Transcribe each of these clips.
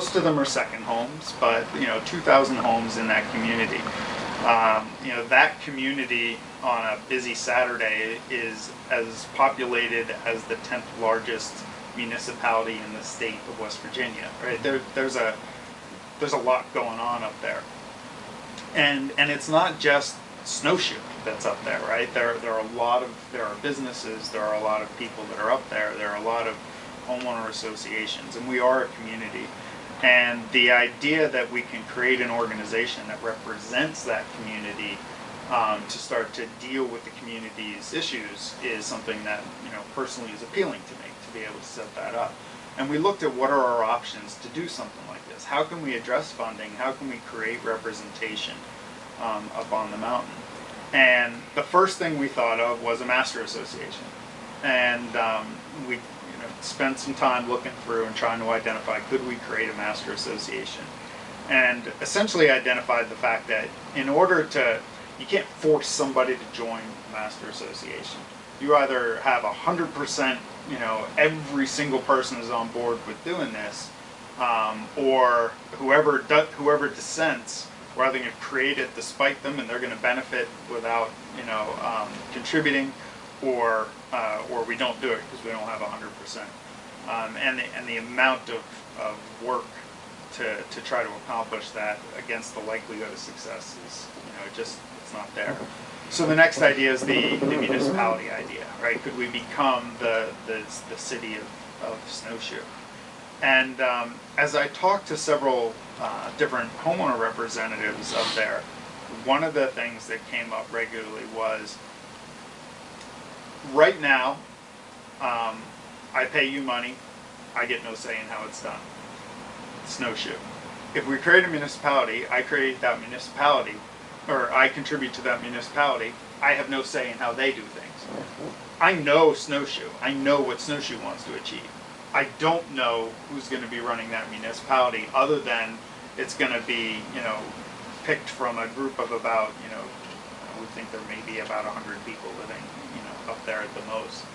most of them are second homes, but 2,000 homes in that community. That community on a busy Saturday is as populated as the 10th largest municipality in the state of West Virginia. Right? There's a lot going on up there, and it's not just snowshoe that's up there, right? There are businesses, there are a lot of people that are up there. There are a lot of homeowner associations, and we are a community. And the idea that we can create an organization that represents that community to start to deal with the community's issues is something that personally is appealing to me, to be able to set that up. And we looked at what are our options to do something like this. How can we address funding? How can we create representation up on the mountain? And the first thing we thought of was a master association. And we spent some time looking through and trying to identify, could we create a master association? And essentially identified the fact that you can't force somebody to join a master association. You either have 100%, every single person is on board with doing this, or whoever dissents, we're either going to create it despite them and they're going to benefit without, contributing, or we don't do it because we don't have 100%. And the amount of work to try to accomplish that against the likelihood of success is, it's not there. So the next idea is the municipality idea, right? Could we become the city of Snowshoe? And as I talked to several different homeowner representatives up there, one of the things that came up regularly was, right now, I pay you money, I get no say in how it's done. Snowshoe. If we create a municipality, I create that municipality, or I contribute to that municipality, I have no say in how they do things. I know Snowshoe. I know what Snowshoe wants to achieve. I don't know who's going to be running that municipality, other than it's going to be, picked from a group of about, we think there may be about 100 people living, up there at the most.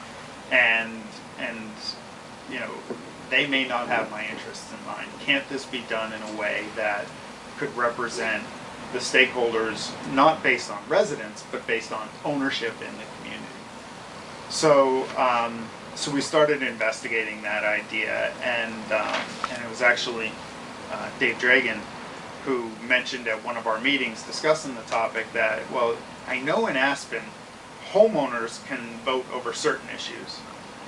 And they may not have my interests in mind. Can't this be done in a way that could represent the stakeholders, not based on residents, but based on ownership in the community? So we started investigating that idea, and it was actually Dave Dragan who mentioned at one of our meetings discussing the topic that, well, I know in Aspen, homeowners can vote over certain issues,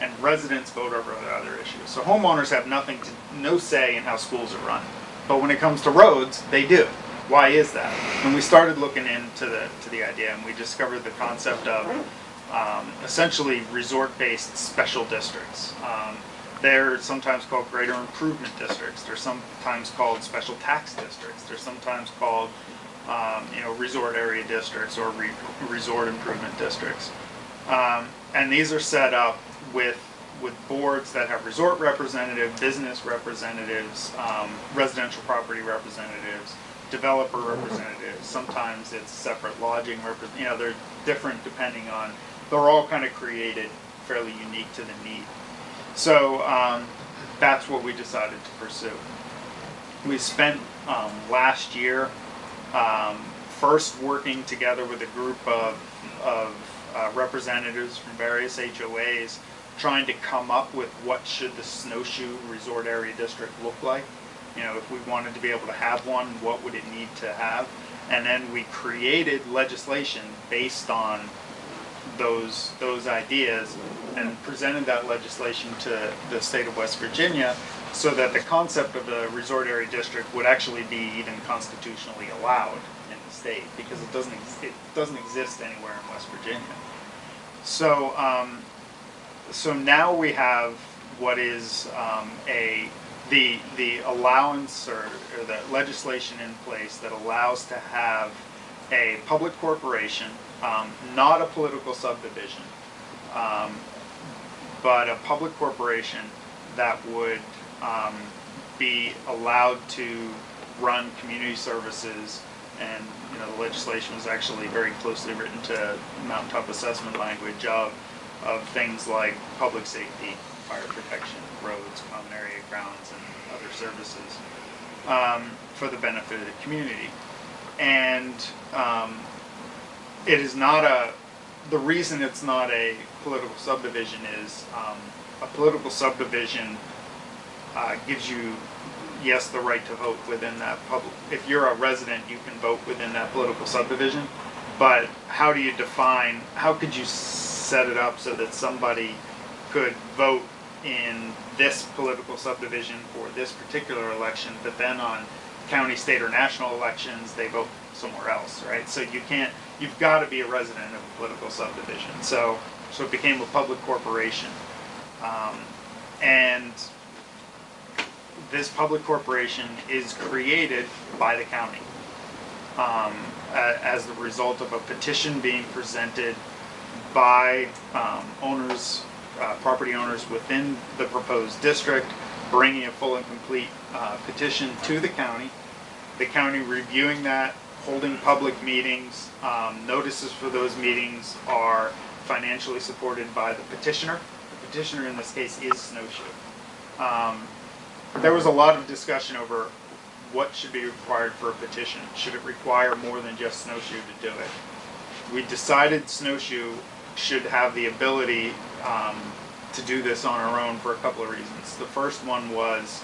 and residents vote over other issues. So homeowners have no say in how schools are run. But when it comes to roads, they do. Why is that? And we started looking into the idea, and we discovered the concept of essentially resort-based special districts. They're sometimes called greater improvement districts. They're sometimes called special tax districts. They're sometimes called resort area districts or resort improvement districts. And these are set up with boards that have resort representatives, business representatives, residential property representatives, developer representatives. Sometimes it's separate lodging they're different depending on, they're all kind of created fairly unique to the need. So that's what we decided to pursue. We spent last year first working together with a group of representatives from various HOAs, trying to come up with what should the Snowshoe Resort Area District look like. If we wanted to be able to have one, what would it need to have? And then we created legislation based on those ideas and presented that legislation to the state of West Virginia, so that the concept of the resort area district would actually be even constitutionally allowed in the state, because it doesn't exist anywhere in West Virginia. So so now we have what is the allowance or the legislation in place that allows to have a public corporation, not a political subdivision, but a public corporation that would be allowed to run community services. And the legislation was actually very closely written to mountaintop assessment language of things like public safety, fire protection, roads, common area grounds, and other services for the benefit of the community. And it is not the reason it's not a political subdivision is a political subdivision gives you, yes, the right to vote within that public. If you're a resident, you can vote within that political subdivision. But how do you define, how could you set it up so that somebody could vote in this political subdivision for this particular election, but then on county, state, or national elections, they vote somewhere else, right? So you can't, you've got to be a resident of a political subdivision. So it became a public corporation. And this public corporation is created by the county as the result of a petition being presented by owners, property owners within the proposed district, bringing a full and complete petition to the county reviewing that, holding public meetings. Notices for those meetings are financially supported by the petitioner. The petitioner in this case is Snowshoe. There was a lot of discussion over what should be required for a petition. Should it require more than just Snowshoe to do it? We decided Snowshoe should have the ability to do this on our own for a couple of reasons. The first one was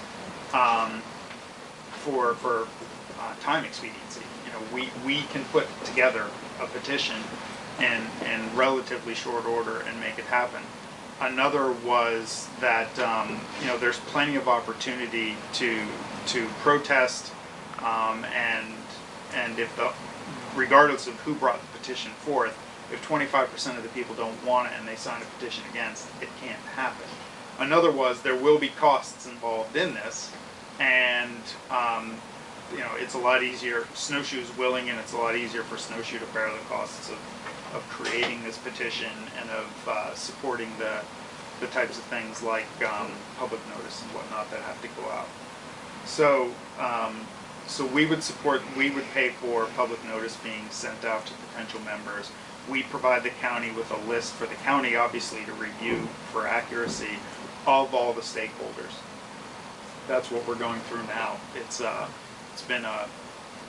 for time expediency. You know, we can put together a petition in relatively short order and make it happen. Another was that you know, there's plenty of opportunity to protest, and if regardless of who brought the petition forth, if 25% of the people don't want it and they sign a petition against, it can't happen. Another was there will be costs involved in this, and you know, it's a lot easier. Snowshoe's willing, and it's a lot easier for Snowshoe to bear the costs of creating this petition and of supporting the types of things like public notice and whatnot that have to go out. So so we would pay for public notice being sent out to potential members. We provide the county with a list for the county, obviously, to review for accuracy of all the stakeholders. That's what we're going through now. It's been a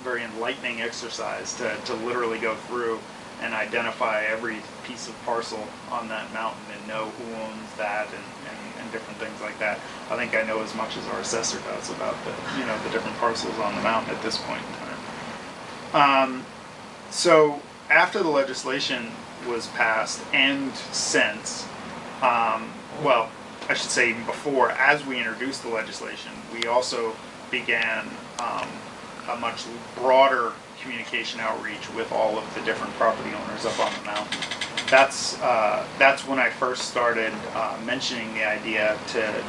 very enlightening exercise to literally go through and identify every piece of parcel on that mountain and know who owns that and different things like that. I think I know as much as our assessor does about the different parcels on the mountain at this point in time. So after the legislation was passed, and since, well, I should say even before, as we introduced the legislation, we also began a much broader communication outreach with all of the different property owners up on the mountain. That's when I first started mentioning the idea to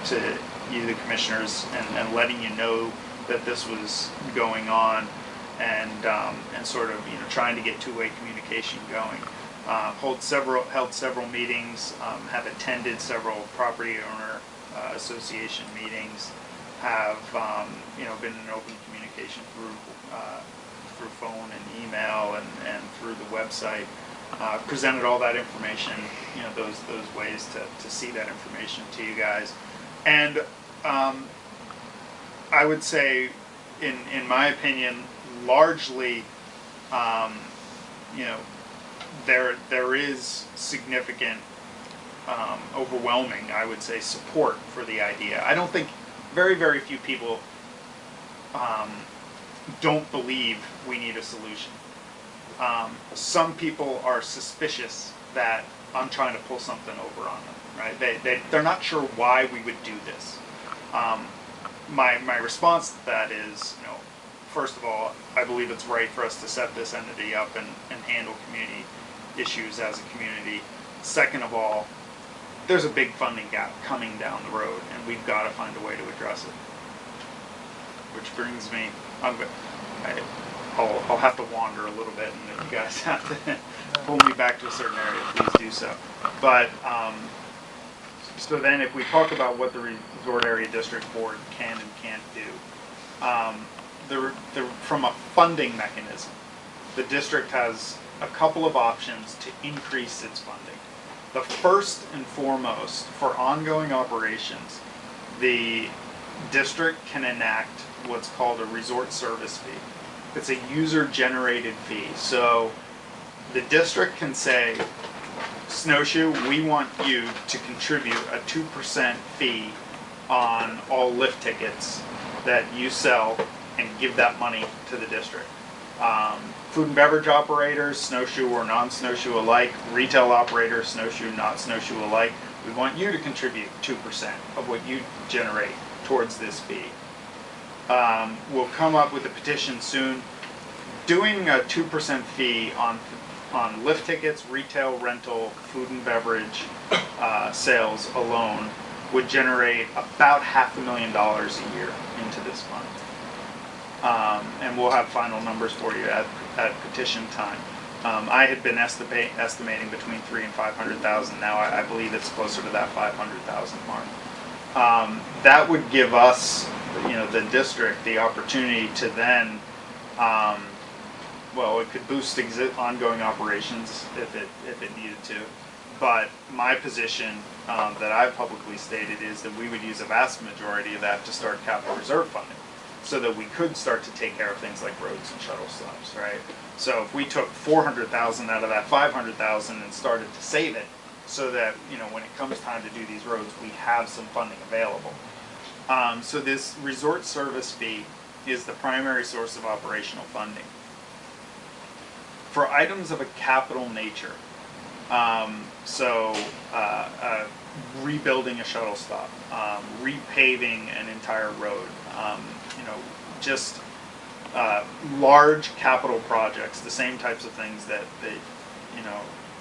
you, the commissioners, and letting you know that this was going on, and sort of trying to get two-way communication going. Held several meetings, have attended several property owner association meetings, have been in open communication through phone and email and through the website. Presented all that information, those ways to see that information to you guys. And I would say, in my opinion, largely, there is significant, overwhelming, I would say, support for the idea. I don't think, very, very few people don't believe we need a solution. Some people are suspicious that I'm trying to pull something over on them, right? They're not sure why we would do this. My response to that is, first of all, I believe it's right for us to set this entity up and handle community issues as a community. Second of all, there's a big funding gap coming down the road, and we've got to find a way to address it. Which brings me, I'll have to wander a little bit, and if you guys have to pull me back to a certain area, please do so. But so then, if we talk about what the Resort Area District Board can and can't do, from a funding mechanism, the district has a couple of options to increase its funding. the first and foremost, for ongoing operations, the district can enact what's called a resort service fee. It's a user-generated fee. So the district can say, Snowshoe, we want you to contribute a 2% fee on all lift tickets that you sell and give that money to the district. Food and beverage operators, snowshoe or non-snowshoe alike, retail operators, snowshoe, not snowshoe alike, we want you to contribute 2% of what you generate towards this fee. We'll come up with a petition soon. Doing a 2% fee on lift tickets, retail, rental, food and beverage sales alone would generate about $500,000 a year into this fund. And we'll have final numbers for you at petition time. I had been estimating between $300,000 and $500,000. Now I believe it's closer to that $500,000 mark. That would give us, the district, the opportunity to then, well, it could boost ongoing operations if it needed to. But my position that I've publicly stated is that we would use a vast majority of that to start capital reserve funding, so that we could start to take care of things like roads and shuttle stops, right? So if we took $400,000 out of that $500,000 and started to save it, so that when it comes time to do these roads, we have some funding available. So this resort service fee is the primary source of operational funding. For items of a capital nature, rebuilding a shuttle stop, repaving an entire road, just large capital projects, the same types of things that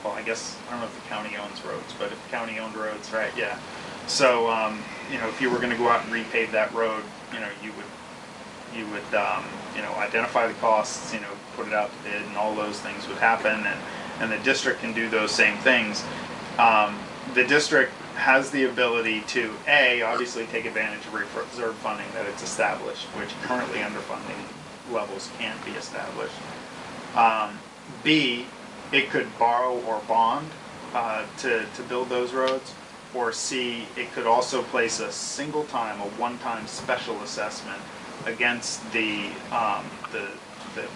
well, I guess, I don't know if the county owns roads, but if the county owned roads, right, yeah. So, if you were going to go out and repave that road, you would identify the costs, put it out to bid, and all those things would happen, and the district can do those same things. The district has the ability to, A, obviously take advantage of reserve funding that it's established, which currently underfunding levels can't be established. B, it could borrow or bond to build those roads. Or C, it could also place a one-time special assessment against the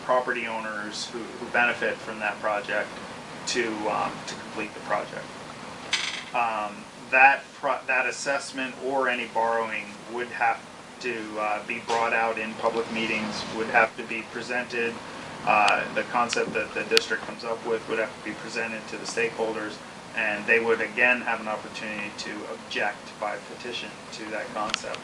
property owners who benefit from that project to complete the project. That assessment or any borrowing would have to be brought out in public meetings, would have to be presented. The concept that the district comes up with would have to be presented to the stakeholders, and they would again have an opportunity to object by petition to that concept.